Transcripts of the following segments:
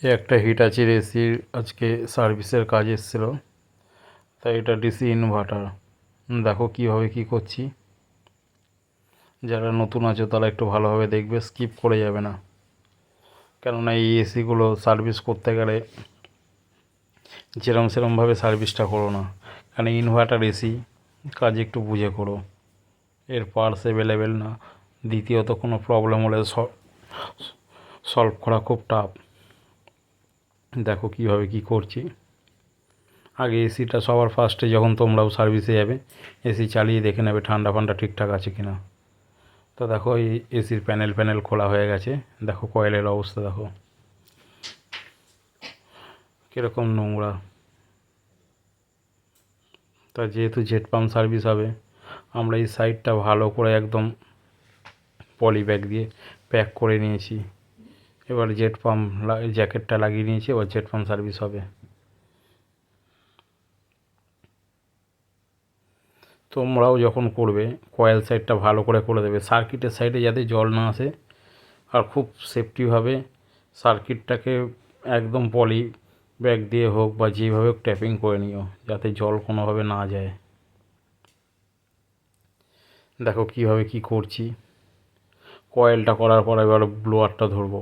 এই একটা হিটাচির এসির আজকে সার্ভিসের কাজ এসেছিল, তাই এটা ডিসি ইনভার্টার। দেখো কীভাবে কী করছি। যারা নতুন আছো তারা একটু ভালোভাবে দেখবে, স্কিপ করে যাবে না, কেননা এই এসিগুলো সার্ভিস করতে গেলে সেরমভাবে সার্ভিসটা করো না, কারণ ইনভার্টার এসি কাজ একটু বুঝে করো। এর পার্টস অ্যাভেলেবেল না, দ্বিতীয়ত কোনো প্রবলেম হলে সলভ করা খুব টাফ। দেখো কীভাবে কী করছি। আগে এসিটা সবার ফার্স্টে যখন তোমরাও সার্ভিসে যাবে, এসি চালিয়ে দেখে নেবে ঠান্ডা ফান্ডা ঠিকঠাক আছে কি না। তো দেখো এই এসির প্যানেল খোলা হয়ে গেছে। দেখো কয়েলের অবস্থা দেখো কীরকম নোংরা। তা যেহেতু জেট পাম্প সার্ভিস হবে, আমরা এই সাইডটা ভালো করে একদম পলি ব্যাগ দিয়ে প্যাক করে নিয়েছি। এবার জেট পাম্প জ্যাকেটটা লাগিয়ে নিয়েছি, এবার জেট পাম্প সার্ভিস হবে। তোমরাও যখন করবে কয়েল সাইডটা ভালো করে দেবে, সার্কিটের সাইডে যাতে জল না আসে, আর খুব সেফটিভাবে সার্কিটটাকে একদম পলি ব্যাগ দিয়ে হোক বা যেভাবে হোক ট্যাপিং করে নিও, যাতে জল কোনোভাবে না যায়। দেখো কীভাবে কী করছি। কয়েলটা করার পর এবার ব্লোয়ারটা ধরবো।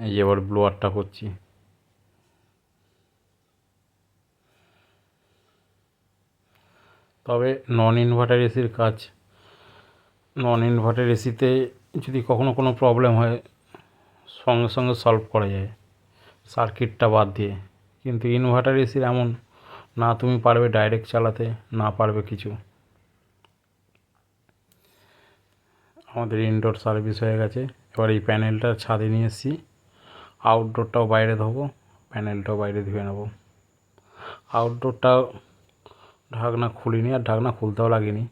এই যে এবার ব্লোয়ারটা করছি। তবে নন ইনভার্টার এসির কাজ, নন ইনভার্টার এসিতে যদি কখনো কোনো প্রবলেম হয় সঙ্গে সঙ্গে সলভ করা যায় সার্কিটটা বাদ দিয়ে, কিন্তু ইনভার্টার এসির এমন না, তুমি পারবে ডাইরেক্ট চালাতে, না পারবে কিছু। আমাদের ইনডোর সার্ভিস হয়ে গেছে। এবার এই প্যানেলটা ছাদে নিয়ে এসেছি, আউটডোরটাও বাইরে ধোবো, প্যানেলটাও বাইরে ধুয়ে নেবো। আউটডোরটা ঢাকনা খুলিনি, আর ঢাকনা খুলতেও লাগেনি,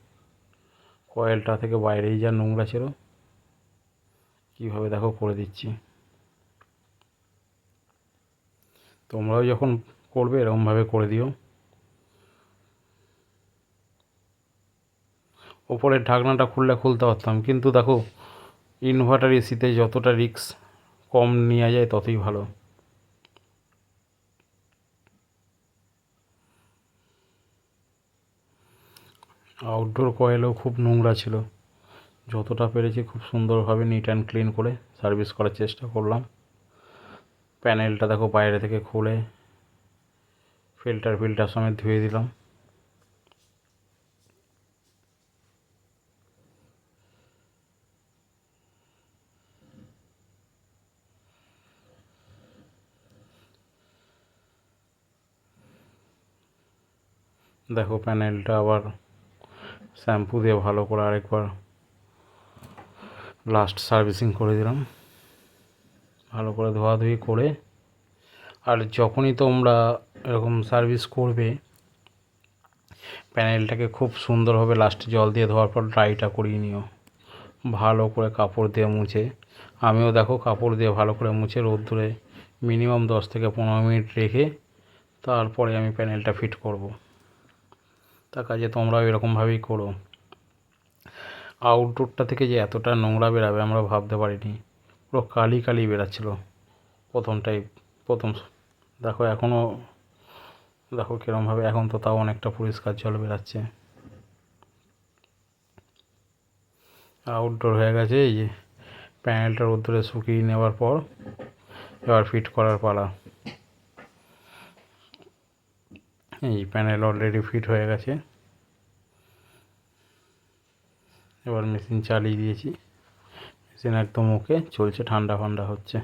কয়েলটা থেকে বাইরেই যা নোংরা ছিল। কীভাবে দেখো করে দিচ্ছি। তোমরাও যখন করবে এরকমভাবে করে দিও। ওপরের ঢাকনাটা খুলতে পারতাম, কিন্তু দেখো ইনভার্টার এসিতে যতটা রিস্ক কম নেওয়া যায় ততই ভালো। আউটডোর কয়েলও খুব নোংরা ছিল, যতটা পেরেছি খুব সুন্দরভাবে নিট অ্যান্ড ক্লিন করে সার্ভিস করার চেষ্টা করলাম। প্যানেলটা দেখো বাইরে থেকে খুলে ফিল্টার সমেত ধুয়ে দিলাম। দেখো প্যানেলটা আবার শ্যাম্পু দিয়ে ভালো করে আরেকবার লাস্ট সার্ভিসিং করে দিলাম, ভালো করে ধোয়াধুয়ি করে। আর যখনই তোমরা এরকম সার্ভিস করবে, প্যানেলটাকে খুব সুন্দরভাবে লাস্টে জল দিয়ে ধোয়ার পর ড্রাইটা করিয়ে নিও, ভালো করে কাপড় দিয়ে মুছে। আমিও দেখো কাপড় দিয়ে ভালো করে মুছে রোদ্দুরে মিনিমাম 10 থেকে 15 মিনিট রেখে তারপরে আমি প্যানেলটা ফিট করব। তার কাজে তোমরাও এরকমভাবেই করো। আউটডোরটা থেকে যে এতটা নোংরা বেরাবে আমরা ভাবতে পারিনি, পুরো কালি বেরাচ্ছিলো প্রথম। দেখো এখনও দেখো কীরমভাবে, এখন তো তাও অনেকটা পরিষ্কার জল বেরাচ্ছে। আউটডোর হয়ে গেছে। এই যে প্যানেলটা রোদ্দুরে শুকিয়ে নেওয়ার পর এবার ফিট করার পালা। এই প্যানেল অলরেডি ফিট হয়ে গেছে, এবার মেশিন চালিয়ে দিয়েছি। মেশিন একদম ওকে চলছে, ঠান্ডা ফান্ডা হচ্ছে।